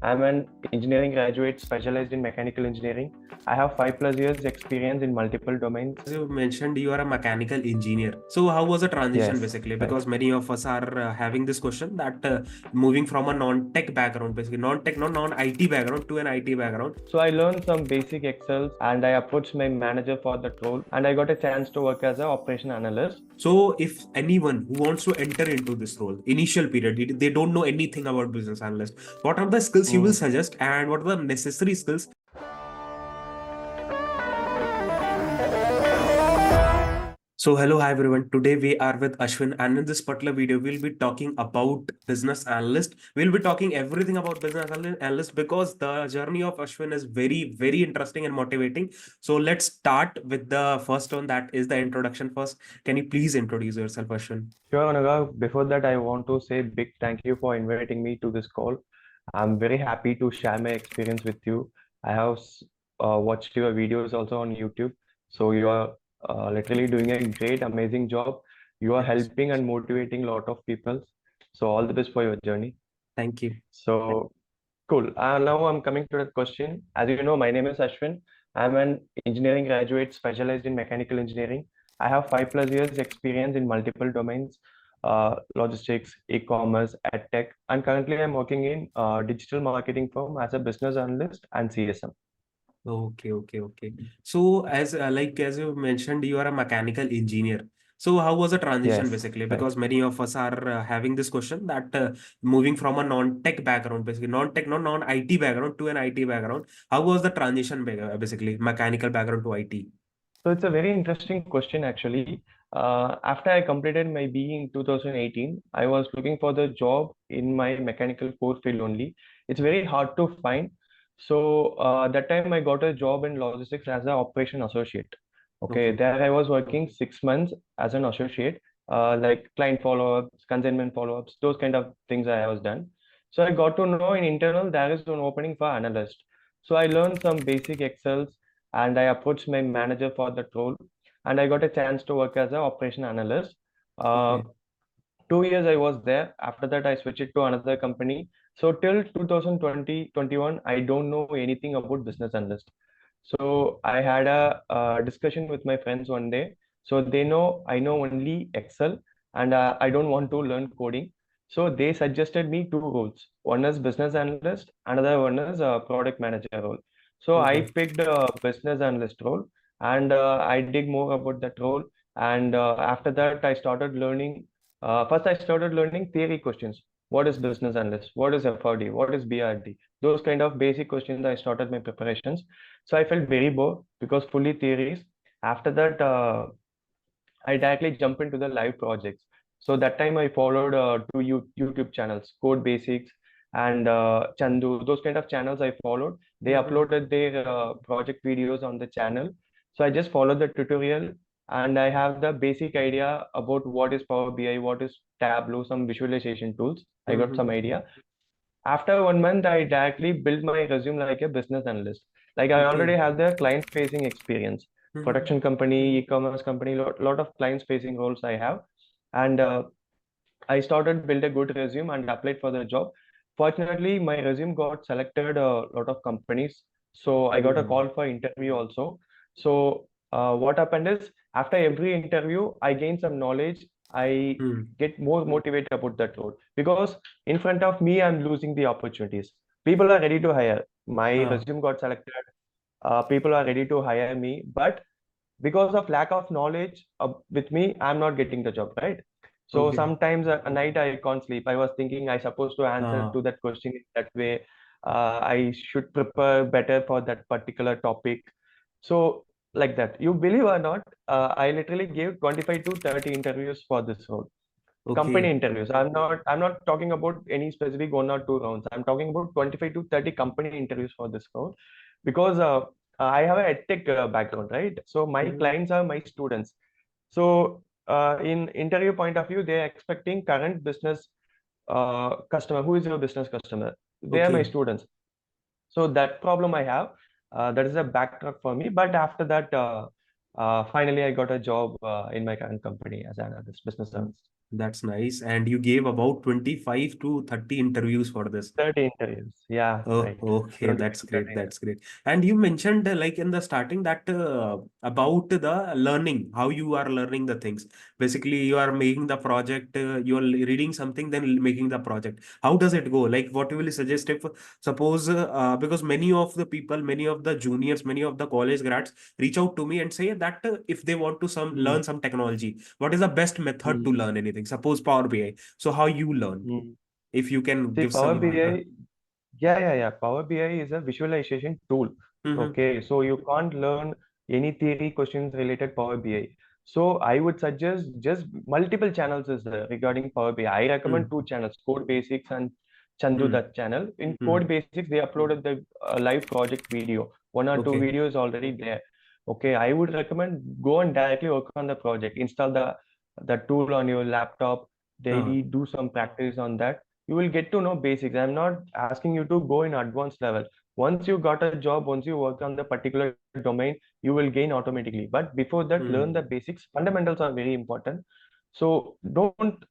I'm an engineering graduate specialized in mechanical engineering. I have 5+ years experience in multiple domains. As you mentioned, you are a mechanical engineer. So how was the transition Yes, basically? right. Because many of us are having this question that moving from a non-tech background, basically non-tech, non-IT background to an IT background. So I learned some basic Excel and I approached my manager for that role and I got a chance to work as an operation analyst. So if anyone who wants to enter into this role, initial period, they don't know anything about business analyst, what are the skills you will suggest and what are the necessary skills? So hello, hi everyone. Today we are with Ashwin, and in this particular video, we'll be talking about business analyst. We'll be talking everything about business analyst because the journey of Ashwin is very, very interesting and motivating. So let's start with the first one, that is the introduction first. Can you please introduce yourself, Ashwin? Sure, Anurag. Before that, I want to say big thank you for inviting me to this call. I'm very happy to share my experience with you. I have watched your videos also on YouTube. So you are literally doing a great, amazing job. You are Yes. helping and motivating a lot of people. So all the best for your journey. Thank you. So cool. Now I'm coming to the question. As you know, my name is Ashwin. I'm an engineering graduate specialized in mechanical engineering. I have 5+ years experience in multiple domains, logistics, e-commerce, edtech, and currently I'm working in digital marketing firm as a business analyst and CSM. Okay. So as you mentioned, you are a mechanical engineer. So how was the transition Yes, basically? right. Because many of us are having this question that moving from a non-tech background, basically non-tech, non-IT background to an IT background. How was the transition basically mechanical background to IT? So it's a very interesting question actually. After I completed my BE in 2018, I was looking for the job in my mechanical core field only. It's very hard to find. So that time I got a job in logistics as an operation associate. Okay, Okay. there I was working 6 months as an associate, like client follow-ups, consignment follow-ups, those kind of things I was done. So I got to know in internal there is an opening for analyst. So I learned some basic Excel and I approached my manager for that role, and I got a chance to work as an operation analyst. Uh, Okay. 2 years I was there. After that, I switched to another company. So till 2020-21, I don't know anything about business analyst. So I had a, discussion with my friends one day. So they know I know only Excel, and I don't want to learn coding. So they suggested me two roles. One is business analyst, another one is a product manager role. So I Okay. picked a business analyst role, and I dig more about that role. And after that, I started learning. First, I started learning theory questions. What is business analyst? What is FRD? What is BRD? Those kind of basic questions. I started my preparations. So I felt very bored because fully theories. After that, I directly jump into the live projects. So that time I followed two YouTube channels, Code Basics and Chandu. Those kind of channels I followed. They Mhm. uploaded their project videos on the channel. So I just followed the tutorial and I have the basic idea about what is Power BI, what is Tableau, some visualization tools. I got some Mhm. idea. After 1 month, I directly built my resume like a business analyst. Like I already Okay. have the client facing experience, Mhm. production company, e-commerce company, lot of clients facing roles I have. And I started build a good resume and applied for the job. Fortunately, my resume got selected a lot of companies. So I got a Oh. call for interview also. So what happened is after every interview, I gained some knowledge. I Hmm. get more motivated about that role because in front of me, I'm losing the opportunities. People are ready to hire. My Ah. resume got selected. People are ready to hire me, but because of lack of knowledge with me, I'm not getting the job, right? So Okay. sometimes at night I can't sleep. I was thinking I supposed to answer Ah. to that question in that way. I should prepare better for that particular topic. So like that. You believe or not, I literally gave 25 to 30 interviews for this role. Company Okay. interviews. I'm not talking about any specific 1 or 2 rounds. I'm talking about 25 to 30 company interviews for this role because I have a edtech background, right? So my Mhm. clients are my students. So in interview point of view, they're expecting current business customer. Who is your business customer? They are my Okay. students. So that problem I have, that is a backtrack for me. But after that, finally I got a job in my current company as an analyst, business analyst. That's nice. And you gave about 25 to 30 interviews for this. 30 interviews. Yeah, Oh, right. okay, 20 that's to great. 30. That's great. And you mentioned like in the starting that about the learning, how you are learning the things. Basically, you are making the project, you are reading something, then making the project. How does it go? Like, what will you suggest if suppose because many of the people, many of the juniors, many of the college grads reach out to me and say that if they want to some Mm, learn some technology, what is the best method to mm, learn anything? Suppose Power BI. So how you learn? mm. If you can See, give Power some. BI, yeah. Power BI is a visualization tool. Mhm. Okay, so you can't learn any theory questions related Power BI. So I would suggest just multiple channels is there regarding Power BI. I recommend Mm, two channels, Code Basics and Chandu mm, that channel. In Code mm. Basics, they uploaded the live project video. One or two Okay. videos already there. Okay, I would recommend go and directly work on the project. Install the tool on your laptop. Uh, Daily do some practice on that. You will get to know basics. I'm not asking you to go in advanced level. Once you got a job, once you work on the particular domain, you will gain automatically. But before that, learn the mm, basics. Fundamentals are very important. So don't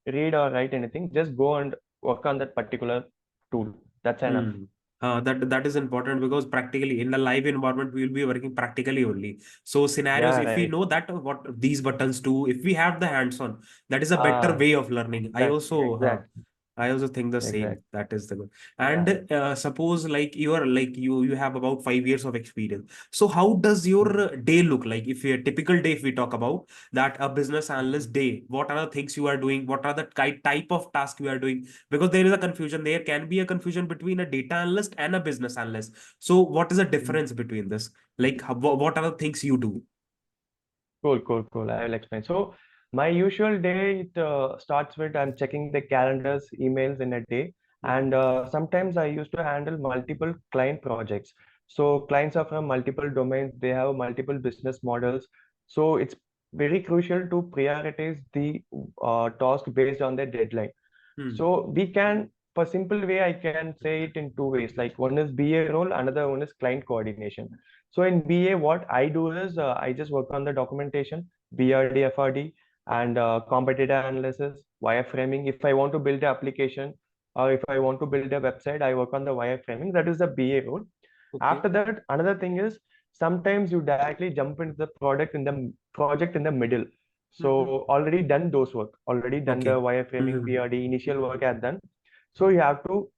read or write anything. Just go and work on that particular tool. That's enough. mm. That is important because practically in the live environment we will be working practically only. So scenarios, Yeah, if we right. know that what these buttons do, if we have the hands-on, that is a better Ah, way of learning. exactly, exactly, I also think the same. exactly. That is the good. Yeah. And suppose like you are like you have about 5 years of experience. So how does your Mm, day look like? If a typical day, if we talk about that a business mm, analyst day, what are the things you are doing? What are the type of task you are doing? Because there is a confusion. There can be a confusion between a data analyst and a business analyst. So what is the mm. difference between this? Like what are the things you do? Cool. I will explain. So my usual day it starts with I'm checking the calendars, emails in a day, and Mhm. sometimes I used to handle multiple client projects. So clients are from multiple domains, they have multiple business models. So it's very crucial to prioritize the task based on the deadline. Hmm. So we can, for simple way, I can say it in two ways. Like one is BA role, another one is client coordination. So in BA, what I do is I just work on the documentation, BRD, FRD, and competitor analysis, wireframing. If I want to build an application or if I want to build a website, I work on the wireframing. That is the BA role. Okay. After that, another thing is sometimes you directly jump into the product in the project in the middle. Mhm. So already done those work, already done the Okay. wireframing, Mhm. BRD, initial work I've done. So you have to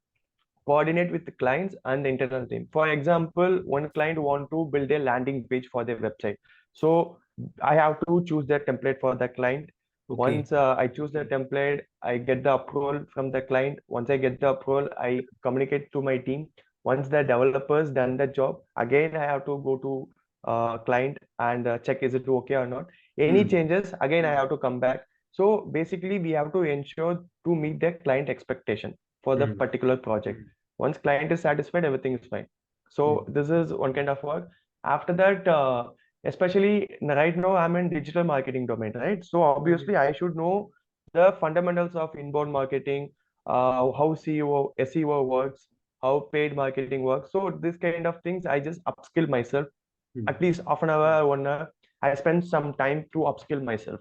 coordinate with the clients and the internal team. For example, one client want to build a landing page for their website. So I have to choose the template for the client. Okay. Once I choose the template, I get the approval from the client. Once I get the approval, I communicate to my team. Once the developers done the job, again I have to go to client and check is it okay or not. Any Hmm. changes, again I have to come back. So basically, we have to ensure to meet the client expectation for the Hmm. particular project. Once client is satisfied, everything is fine. So Hmm. this is one kind of work. After that, especially right now, I'm in digital marketing domain, right? So Mhm. obviously, I should know the fundamentals of inbound marketing, how SEO works, how paid marketing works. So this kind of things, I just upskill myself. Hmm. At least half an hour, 1 hour, I spend some time to upskill myself.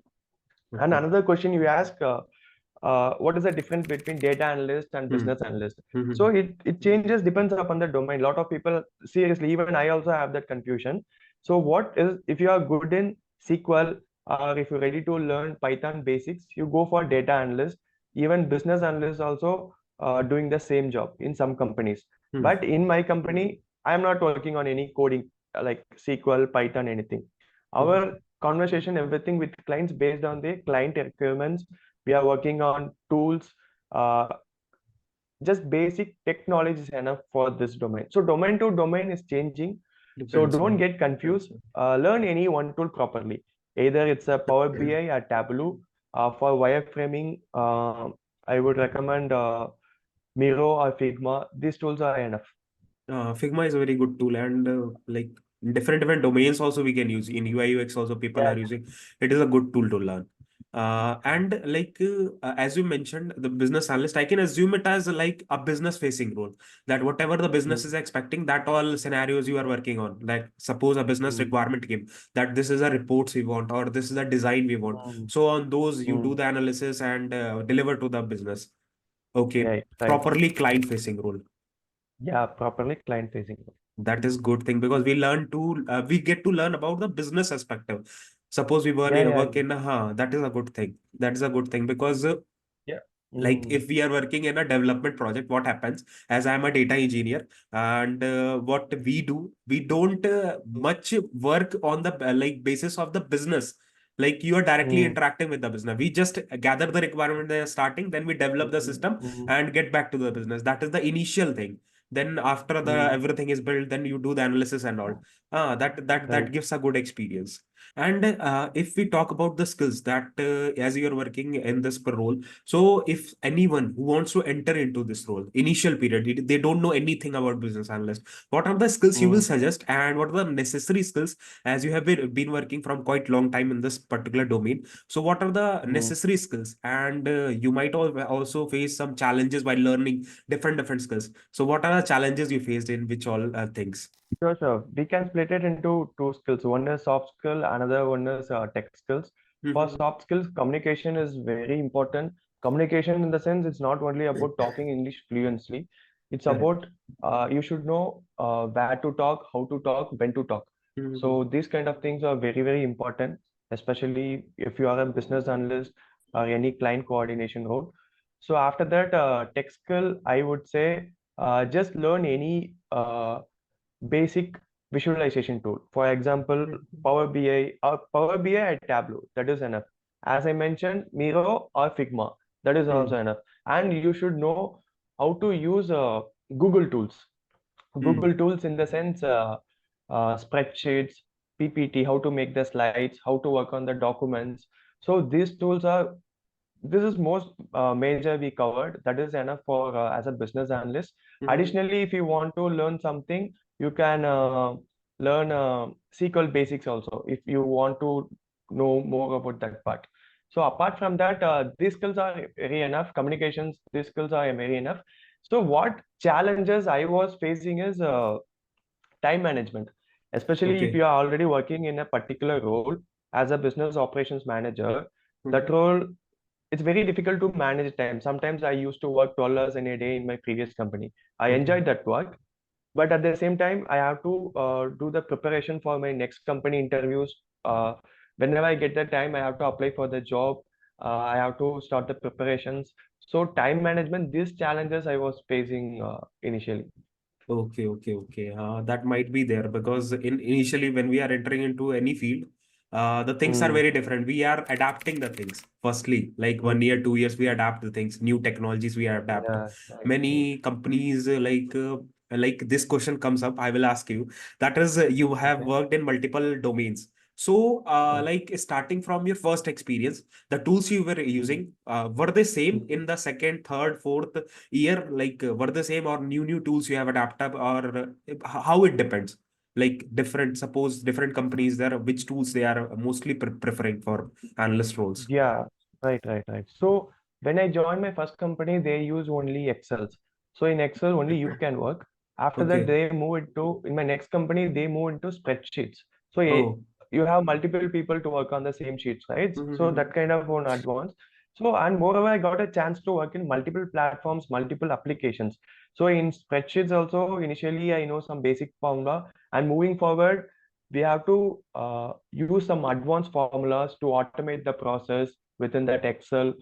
And Okay. another question you ask, what is the difference between data analyst and Hmm. business analyst? So Mhm. it changes depends upon the domain. A lot of people, seriously, even I also have that confusion. So what is, if you are good in SQL or if you're ready to learn Python basics, you go for data analyst. Even business analyst also doing the same job in some companies. Hmm. But in my company, I am not working on any coding like SQL, Python, anything. Okay. Our conversation, everything with clients based on the client requirements. We are working on tools. Just basic technology is enough for this domain. So domain to domain is changing. So Depends. don't get confused. Learn any one tool properly. Either it's a Power BI or Tableau. For wireframing, I would recommend Miro or Figma. These tools are enough. Figma is a very good tool, and like in different domains also we can use in UI UX also people Yeah, are using. It is a good tool to learn. And as you mentioned, the business analyst, I can assume it as like a business facing role, that whatever the business is Mm, expecting, that all scenarios you are working on. Like suppose a business mm, requirement came that this is a reports we want or this is a design we want. mm, So on those, you do mm. the analysis and deliver to the business. Okay, Right, right. properly client facing role. Yeah, properly client facing. That is good thing because we get to learn about the business perspective. Suppose we were Yeah, yeah, work in that is a good thing. That is a good thing because yeah. like Mm, if we are working in a development project, what happens, as I am a data engineer, and what we do, we don't much work on the basis of the business. Like you are directly mm, interacting with the business, we just gather the requirement they are starting, then we develop the mm, system mm, and get back to the business. That is the initial thing. Then after the mm. everything is built, then you do the analysis and all. That Right. gives a good experience. And if we talk about the skills that as you are working in this role, so if anyone who wants to enter into this role, initial period, they don't know anything about business analyst, what are the skills you will Mm, suggest and what are the necessary skills, as you have been working from quite long time in this particular domain? So what are the mm. necessary skills? And you might also face some challenges while learning different skills. So what are the challenges you faced in which all things? Sure, sure. We can split it into two skills. One is soft skill, another one is tech skills. For Mhm. soft skills, communication is very important. Communication in the sense it's not only about talking English fluently. It's Correct. about you should know where to talk, how to talk, when to talk. Mhm. So these kind of things are very, very important, especially if you are a business analyst or any client coordination role. So after that, tech skill, I would say just learn any basic visualization tool. For example, Power BI or Power BI at Tableau, that is enough. As I mentioned, Miro or Figma, that is also Mhm. enough. And you should know how to use Google tools. Mhm. Google tools in the sense spreadsheets, PPT, how to make the slides, how to work on the documents. So these tools are this is most major we covered. That is enough for as a business analyst. Mhm. Additionally, if you want to learn something, you can learn SQL basics also if you want to know more about that part. So apart from that, these skills are very enough. Communications, these skills are very enough. So what challenges I was facing is time management, especially if Okay. you are already working in a particular role as a business operations manager. That Mhm. role, it's very difficult to manage time. Sometimes I used to work 12 hours in a day in my previous company. I Okay. enjoyed that work, but at the same time, I have to do the preparation for my next company interviews. Whenever I get the time, I have to apply for the job. I have to start the preparations. So time management, these challenges I was facing initially. Okay. That might be there because initially when we are entering into any field, the things are Mm, very different. We are adapting the things. Firstly, like mm, 1 year, 2 years, we adapt the things. New technologies we adapt. yeah, right, right. Many companies like this question comes up. I will ask you. That is, you have Okay. worked in multiple domains. So, Mm, like starting from your first experience, the tools you were mm, using, were they same mm. in the second, third, fourth year, like were the same or new tools you have adapted, or how it depends? Like different, suppose different companies there, which tools they are mostly preferring for analyst roles? Yeah, right. So when I joined my first company, they use only Excels. So in Excel, only you can work. After that, Okay. they move into, in my next company, they move into spreadsheets. So Oh. you have multiple people to work on the same sheets, right? So Mhm. that kind of one advance. So, and moreover, I got a chance to work in multiple platforms, multiple applications. So in spreadsheets also, initially, I know some basic formula, and moving forward, we have to use some advanced formulas to automate the process within that Excel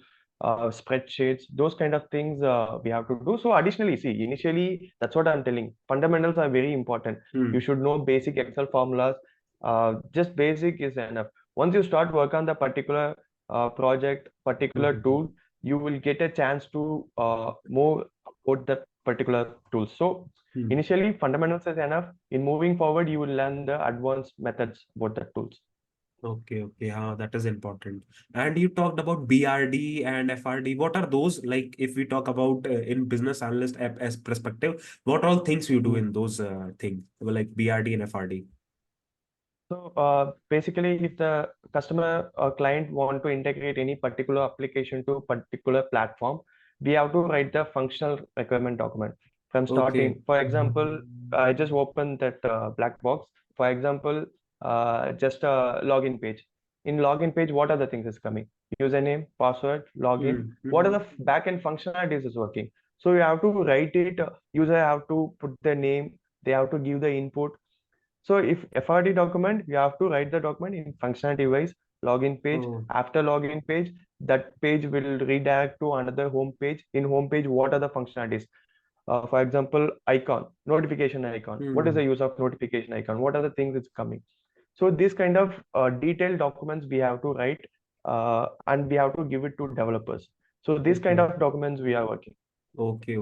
spreadsheets, those kind of things we have to do. So additionally, see, initially, that's what I'm telling. Fundamentals are very important. You Hmm. should know basic Excel formulas. Just basic is enough. Once you start work on the particular project, particular Mhm. tool, you will get a chance to move about that particular tool. So Hmm. initially, fundamentals is enough. In moving forward, you will learn the advanced methods about the tools. Okay. That is important. And you talked about BRD and FRD. What are those? Like, if we talk about in business analyst as perspective, what all things you do Mm. in those things, like BRD and FRD? So basically, if the customer or client want to integrate any particular application to particular platform, we have to write the functional requirement document from Okay. starting. For example, I just opened that black box. For example, just a login page. In login page, what are the things is coming? Username, password, login. What are the backend functionalities is working? So you have to write it. User have to put the name. They have to give the input. So if FRD document, you have to write the document in functionality wise, login page. Oh. After login page, that page will redirect to another home page. In home page, what are the functionalities? For example, icon, notification icon. What is the Hmm. use of notification icon? What are the things it's coming? So this kind of detailed documents we have to write and we have to give it to developers. So this kind Okay. of documents we are working. Okay.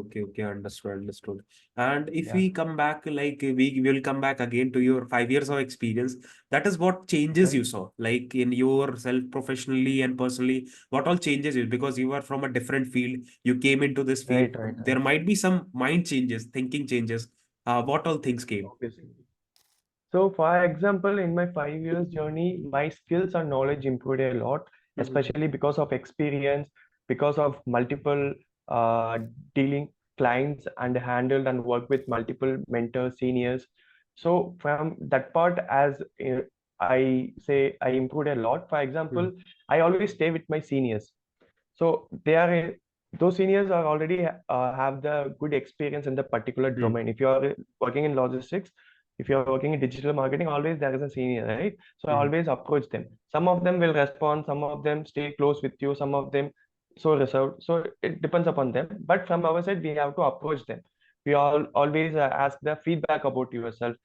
Understood, understood. And if Yeah. we come back, like we will come back again to your 5 years of experience, that is what changes Okay. you saw, like in yourself professionally and personally, what all changes you because you are from a different field, you came into this field. Right. There might be some mind changes, thinking changes. What all things came? Obviously. So, for example, in my 5 years journey, my skills and knowledge improved a lot, Mhm. especially because of experience, because of multiple uh, dealing clients and handled and worked with multiple mentors, seniors. So, from that part, as I say, I improved a lot. For example, Mhm. I always stay with my seniors. So they are those seniors are already have the good experience in the particular Mhm. domain. If you are working in logistics, if you are working in digital marketing, always there is a senior, right? So I Mhm. always approach them. Some of them will respond, some of them stay close with you, some of them so reserved. So it depends upon them. But from our side, we have to approach them. We all always ask the feedback about yourself.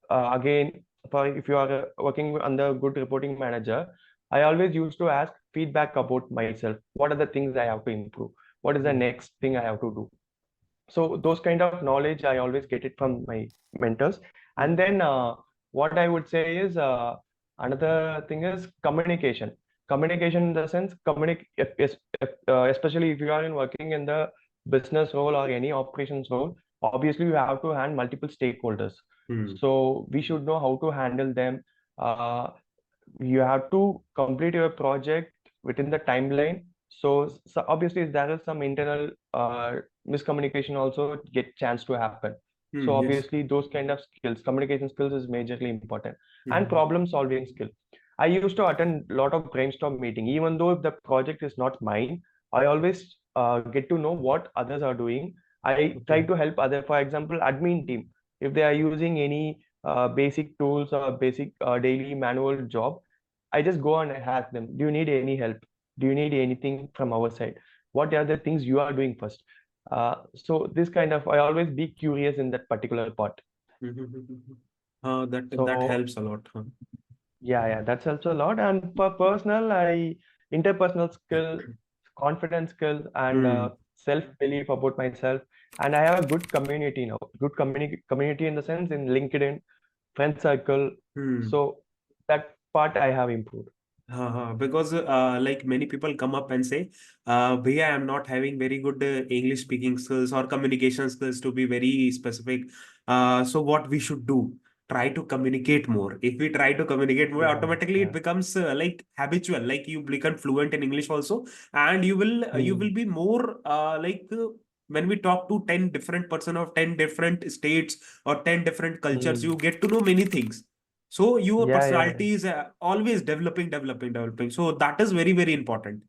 Again, for if you are working under good reporting manager, I always used to ask feedback about myself. What are the things I have to improve? What is the Mhm. next thing I have to do? So those kind of knowledge I always get it from my mentors. And Mhm. then what I would say is another thing is communication. Communication in the sense especially if you are in working in the business role or any operations role, obviously you have to handle multiple stakeholders. Mhm. So we should know how to handle them. uh, you have to complete your project within the timeline. So obviously there is some internal miscommunication also get chance to happen. So Yes. obviously those kind of skills, communication skills is majorly important, and Mhm. problem solving skill. I used to attend a lot of brainstorm meeting, even though if the project is not mine. I always get to know what others are doing. I try Okay. to help other, for example, admin team. If they are using any basic tools or basic daily manual job, I just go and ask them, do you need any help? Do you need anything from our side? What are the things you are doing first? So this kind of, I always be curious in that particular part. Mhm. That So helps a lot, huh? yeah, that helps a lot. And for personal, interpersonal skill, confidence skill, and Hmm. self-belief about myself. And I have a good community now. Good community in the sense in LinkedIn, friend circle. Hmm. So that part I have improved. Because like many people come up and say, Bhaiya, I'm not having very good English speaking skills or communication skills to be very specific. So what we should do? Try to communicate more. If we try to communicate more, automatically it Yeah. becomes like habitual. Like you become fluent in English also, and you will Hmm. be more when we talk to 10 different person of 10 different states or 10 different cultures, Hmm. you get to know many things. So your Yeah. personality is always developing. So that is very, very important.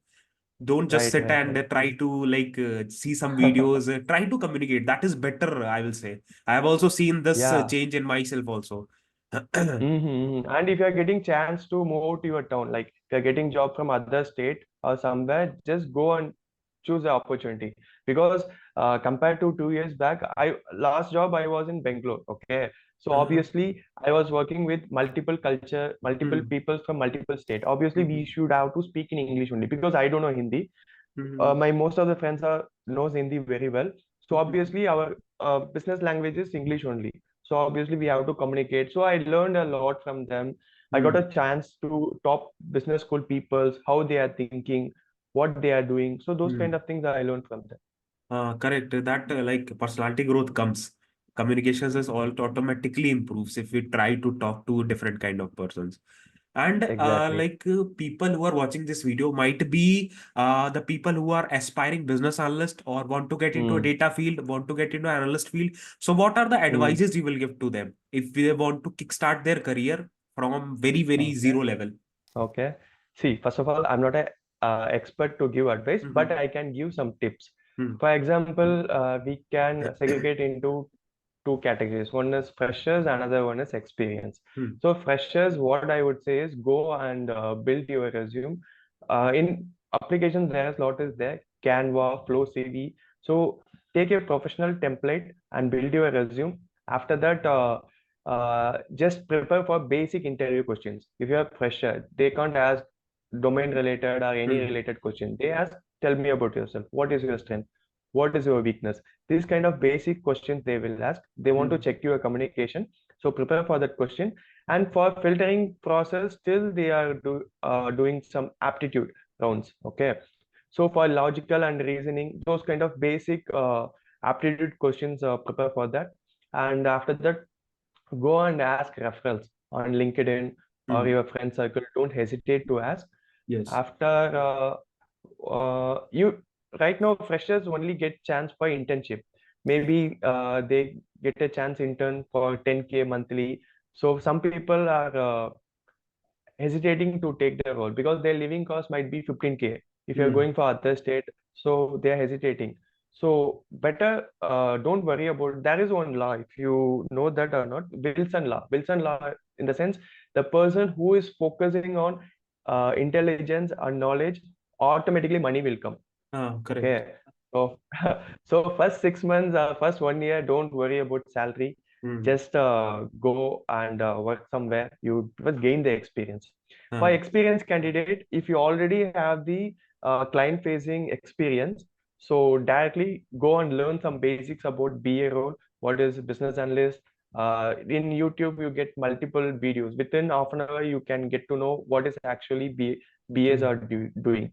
Don't just Right, sit right, and right. try to like see some videos. Try to communicate. That is better, I will say. I have also seen this Yeah. change in myself also. And if you're getting chance to move to your town, like if you're getting job from other state or somewhere, just go and choose the opportunity. Because compared to 2 years back, I last job I was in Bangalore. Okay, so Uh-huh. obviously I was working with multiple culture, multiple Hmm. people from multiple state. Obviously, we Mhm. should have to speak in English only because I don't know Hindi. Mhm. My most of the friends are knows Hindi very well. So Mhm. obviously our business language is English only. So obviously we have to communicate. So I learned a lot from them. I got Hmm. a chance to top business school peoples, how they are thinking, what they are doing. So those kind Hmm. of things I learned from them. Correct. That like personality growth comes. communications is all automatically improves if we try to talk to different kind of persons. And Exactly. people who are watching this video might be the people who are aspiring business analyst or want to get into a Mm. data field, want to get into analyst field. So what are the Mm. advices you will give to them if they want to kickstart their career from very, very Okay. zero level? Okay. See, first of all, I'm not a expert to give advice, but Mm-hmm. I can give some tips. For example, we can segregate into two categories. One is freshers, another one is experience. Mm-hmm. So freshers, what I would say is go and build your resume. In applications, there is lot is there, Canva, Flow CV. So take your professional template and build your resume. After that, just prepare for basic interview questions. If you're a fresher, they can't ask domain related or any Mm-hmm. related question. They ask, tell me about yourself. What is your strength? What is your weakness? These kind of basic questions they will ask. They want to check your communication. So prepare for that question. And for filtering process, still they are doing some aptitude rounds. Okay. So for logical and reasoning, those kind of basic aptitude questions, prepare for that. And after that, go and ask referrals on LinkedIn or Mm-hmm. your friend circle. Don't hesitate to ask. Yes. After you right now, freshers only get chance for internship. Maybe they get a chance intern for 10K monthly. So some people are hesitating to take the role because their living cost might be 15K if you're Mm-hmm. going for other state, so they are hesitating. So better don't worry about, there is one law, if you know that or not, Wilson law in the sense, the person who is focusing on intelligence and knowledge, automatically money will come. Correct. Okay. So, so first 6 months, first 1 year, don't worry about salary. Mm-hmm. Just go and work somewhere. You first gain the experience. For Uh, experienced candidate, if you already have the client-facing experience, so directly go and learn some basics about BA role. What is business analyst? In YouTube, you get multiple videos. Within half an hour, you can get to know what is actually BAs are mm-hmm. doing.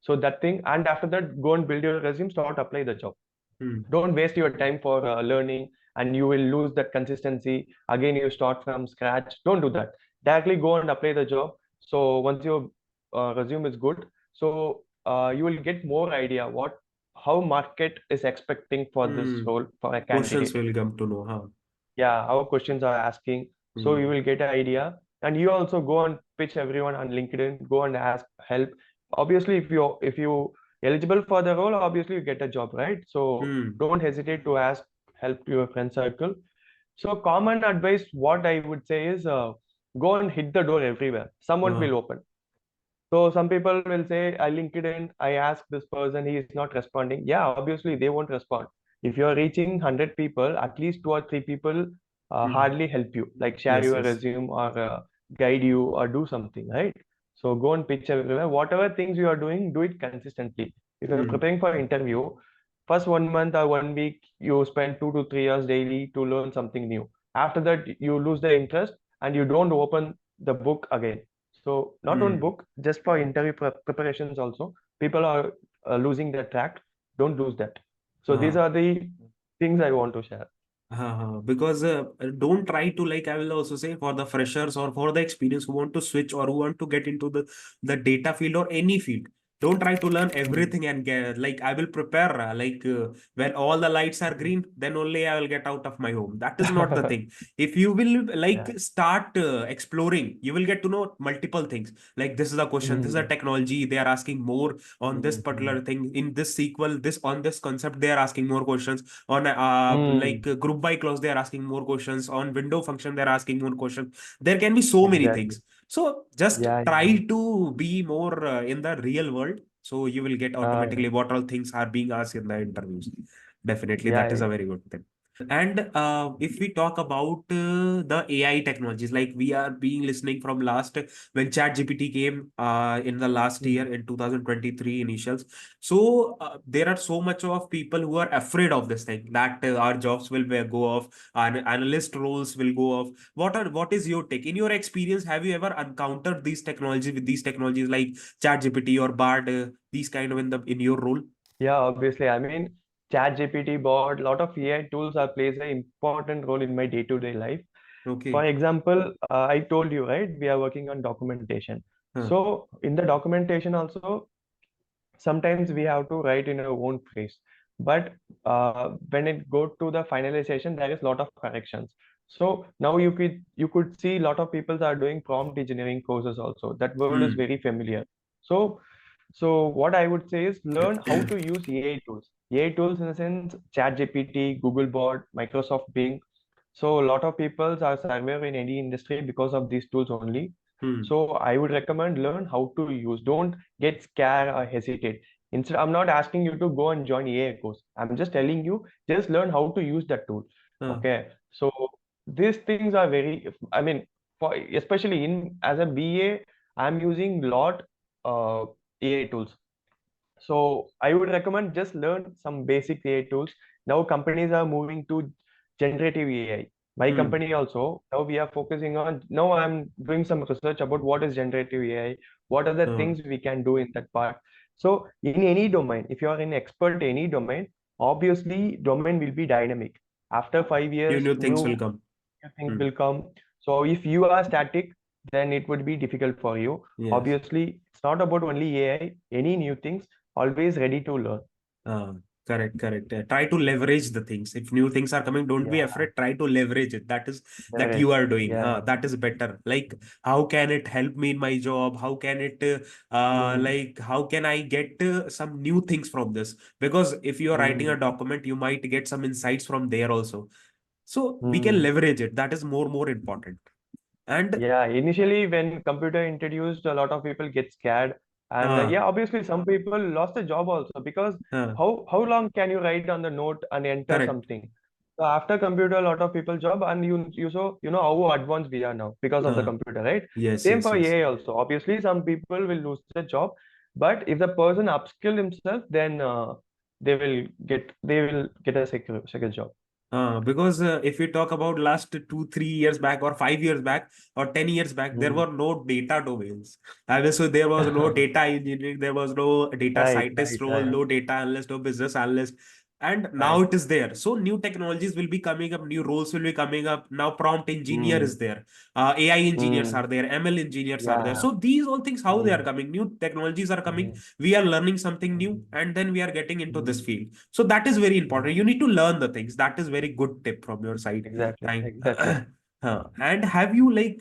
So that thing, and after that, go and build your resume, start apply the job. Mm-hmm. Don't waste your time for learning, and you will lose that consistency. Again, you start from scratch. Don't do that. Directly go and apply the job. So once your resume is good, so you will get more idea what how market is expecting for this Mm-hmm. role for a Questions candidate. will come to know how. Yeah, our questions are asking, so you Mm-hmm. will get an idea. And you also go and pitch everyone on LinkedIn, go and ask help. Obviously, if you eligible for the role, obviously you get a job, right? So Mm-hmm. don't hesitate to ask help to your friend circle. So common advice, what I would say is, go and hit the door everywhere, someone Uh, will open. So some people will say, I LinkedIn, I ask this person, he is not responding. Yeah, obviously they won't respond. If you're reaching 100 people, at least two or three people mm. hardly help you, like share Yes, your yes. resume or guide you or do something, right? So go and pitch everywhere. Whatever things you are doing, do it consistently. If you're Mm. preparing for interview, first 1 month or 1 week, you spend 2 to 3 hours daily to learn something new. After that, you lose the interest and you don't open the book again. So not one Mm. book, just for interview preparations also, people are losing their track. Don't lose that. So these Uh, are the things I want to share. because don't try to, like, I will also say, for the freshers or for the experience who want to switch or who want to get into the data field or any field, don't try to learn Mm. everything and get, like, I will prepare when all the lights are green, then only I will get out of my home. That is not the thing. If you will, Yeah. like, start exploring, you will get to know multiple things. Like, this is a question, this is a Mm. technology, they are asking more on this Mm. particular thing, in this sequel, this on this concept they are asking more questions, on Mm. group by clause they are asking more questions, on window function they are asking more questions. There can be so many Exactly. things. So just Yeah, try yeah. to be more in the real world, so you will get Yeah. automatically what all things are being asked in the interviews. Definitely, Yeah, that is yeah, a yeah. very good thing. And if we talk about the AI technologies, like we are being listening from last, when ChatGPT came in the last Mm. year in 2023 initials. So there are so much of people who are afraid of this thing, that our jobs will go off, our analyst roles will go off. What is your take? In your experience, have you ever encountered these technologies with these technologies like ChatGPT or BARD, these kind of in your role? Yeah, obviously. I mean, ChatGPT bot, lot of AI tools are plays an important role in my day-to-day life. For Okay. example, I told you, right, we are working on documentation. Huh. So in the documentation also, sometimes we have to write in our own phrase. But when it go to the finalization, there is lot of corrections. So now you could see a lot of people are doing prompt engineering courses also. That world is Hmm. very familiar. So what I would say is learn how to use AI tools. AI tools in the sense ChatGPT, Googlebot, Microsoft Bing. So a lot of people are survive in any industry because of these tools only. Hmm. So I would recommend learn how to use. Don't get scared or hesitate. Instead, I'm not asking you to go and join AI course. I'm just telling you just learn how to use that tool. Huh. Okay. So these things are very. I mean, for especially in as a BA, I'm using lot AI tools. So I would recommend just learn some basic AI tools. Now companies are moving to generative AI. My Hmm. company also, now we are focusing on, now I'm doing some research about what is generative AI, what are the Huh. things we can do in that part. So in any domain, if you are an expert in any domain, obviously domain will be dynamic. After 5 years, New things will new come. things Hmm. will come. So if you are static, then it would be difficult for you. Yes. Obviously, it's not about only AI, any new things, always ready to learn. Uh, correct. Try to leverage the things. If new things are coming, don't be Yeah, afraid. Try to leverage it. That you leverage. are doing. Yeah. That is better. Like, how can it help me in my job? How can it, Mm, like, how can I get some new things from this? Because if you are writing a mm, document, you might get some insights from there also. So we can mm. leverage it. That is more important. And Yeah, initially when computer introduced, a lot of people get scared, and uh, yeah, obviously some people lost the job also because uh, how long can you write on the note and enter correct. something? So after computer, a lot of people job, and you know how advanced we are now because of the Uh, computer, right? yes, Same yes, for yes. AI also. Obviously, some people will lose the job, but if the person upskill himself, then they will get a secure job. Because if we talk about last 2, 3 years back, or 5 years back, or 10 years back, there Mm. were no data domains. I mean, so there was no data engineering, there was no data Right, scientist right, role, right, no data analyst, no business analyst. And now right. it is there. So new technologies will be coming up, new roles will be coming up. Now prompt engineer Mm, is there, AI engineers mm, are there, ML engineers are there. yeah. So these all things, how they are Mm, coming, new technologies are coming. mm, We are learning something new, mm, and then we are getting into this mm, field. So that is very mm. important. You need to learn the things. That is very good tip from your side. Exactly, Thank. exactly. And have you like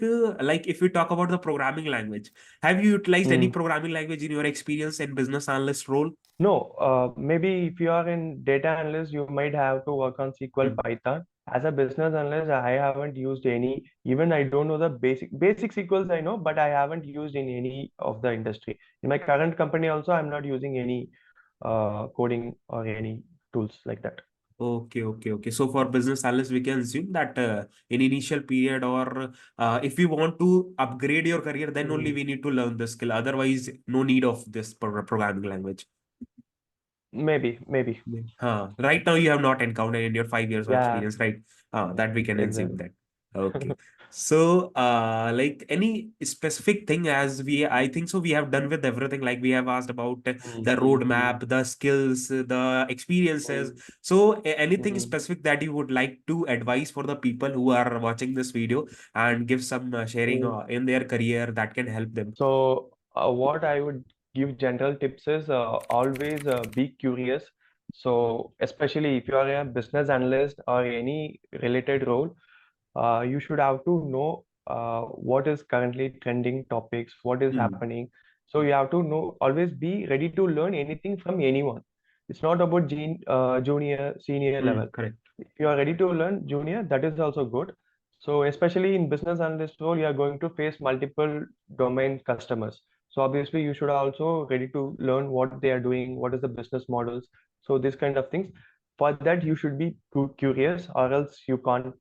if we talk about the programming language, have you utilized any Mm. programming language in your experience in business analyst role? No, maybe if you are in data analyst, you might have to work on SQL, Hmm. Python. As a business analyst, I haven't used any. Even I don't know the basic SQLs I know, but I haven't used in any of the industry. In my current company also, I'm not using any coding or any tools like that. Okay. So for business analyst, we can assume that in initial period, or if we want to upgrade your career, then only Mm. we need to learn the skill. Otherwise, no need of this programming language. Maybe. Right now, you have not encountered in your 5 years of Yeah, experience, right? That we can assume exactly. that. Okay. So, like any specific thing, as I think so, we have done with everything. Like we have asked about Mm, the mm, mm, roadmap, the skills, the experiences. mm, So, anything mm, specific that you would like to advise for the people who are watching this video and give some sharing mm. in their career that can help them? So, what I would give general tips is always be curious. So, especially if you are a business analyst or any related role, you should have to know what is currently trending topics, what is Hmm. happening. So, you have to know, always be ready to learn anything from anyone. It's not about junior, senior level. Correct. If you are ready to learn junior, that is also good. So especially in business analyst role, you are going to face multiple domain customers. So obviously you should also ready to learn what they are doing, what is the business models. So this kind of things. For that, you should be curious, or else you can't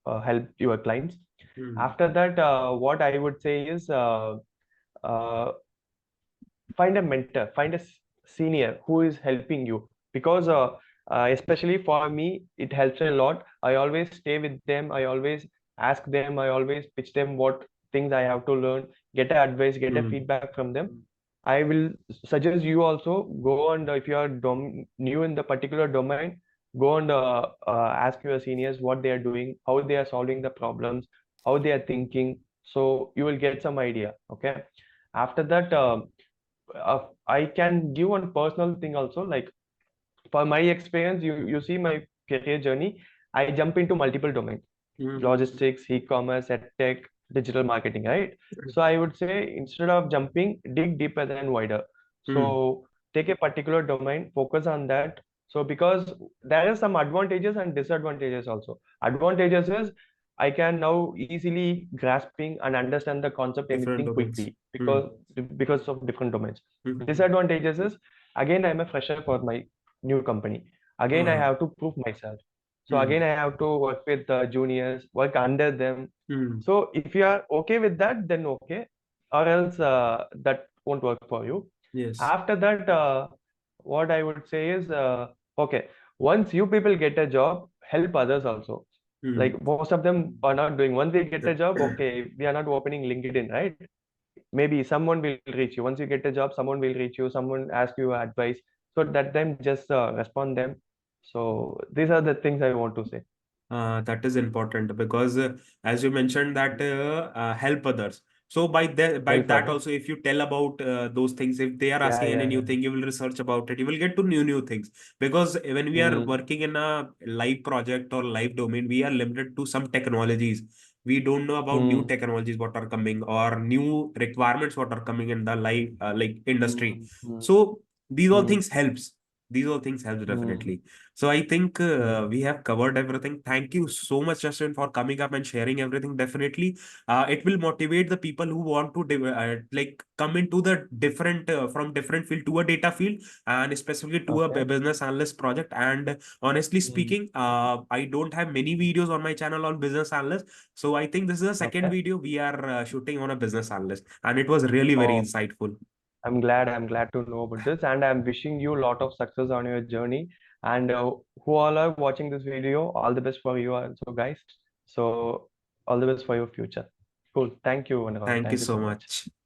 help your clients. Hmm. After that, what I would say is uh, find a mentor, find a senior who is helping you, because especially for me it helps a lot. I always stay with them, I always ask them, I always pitch them what things I have to learn, get a advice, get a Hmm. feedback from them. I will suggest you also go and if you are new in the particular domain, go and ask your seniors what they are doing, how they are solving the problems, how they are thinking. So you will get some idea. Okay. After that, I can give one personal thing also. Like for my experience, you see my career journey. I jump into multiple domains: Mm-hmm. logistics, e-commerce, tech, digital marketing, right? So I would say instead of jumping, dig deeper and wider. Mm. So take a particular domain, focus on that. So because there are some advantages and disadvantages also. Advantages is I can now easily grasping and understand the concept Different anything domains. quickly Mm. because of different domains. Mm-hmm. Disadvantages is again I'm a fresher for my new company. Again I Uh, have to prove myself. So mm. again I have to work with the juniors, work under them. Mm. So if you are okay with that, then okay, or else that won't work for you. Yes. After that, what I would say is, okay, once you people get a job, help others also. Mm. Like most of them are not doing. Once they get a job, okay, we are not opening LinkedIn, right? Maybe someone will reach you. Once you get a job, someone will reach you. Someone ask you advice. So that time, just respond them. So these are the things I want to say. That is important because as you mentioned that help others. So by Help that others. also, if you tell about those things, if they are Yeah, asking any yeah, new yeah. thing, you will research about it. You will get to new things because when we are Mm, working in a live project or live domain, we are limited to some technologies. We don't know about new mm, technologies what are coming or new requirements what are coming in the live like industry. mm, mm, So these all mm, things helps. These all things helps mm, definitely. So I think mm. we have covered everything. Thank you so much, Justin, for coming up and sharing everything. Definitely, it will motivate the people who want to like come into the different from different field to a data field and specifically to a Okay. business analyst project. And honestly Mm, speaking, I don't have many videos on my channel on business analyst. So I think this is the second okay. video we are shooting on a business analyst, and it was really very Oh, insightful. I'm glad. I'm glad to know about this, and I'm wishing you a lot of success on your journey. And who all are watching this video, all the best for you also, guys. So all the best for your future. Cool. Thank you, Anurag. Thank you Thank you so so much. much.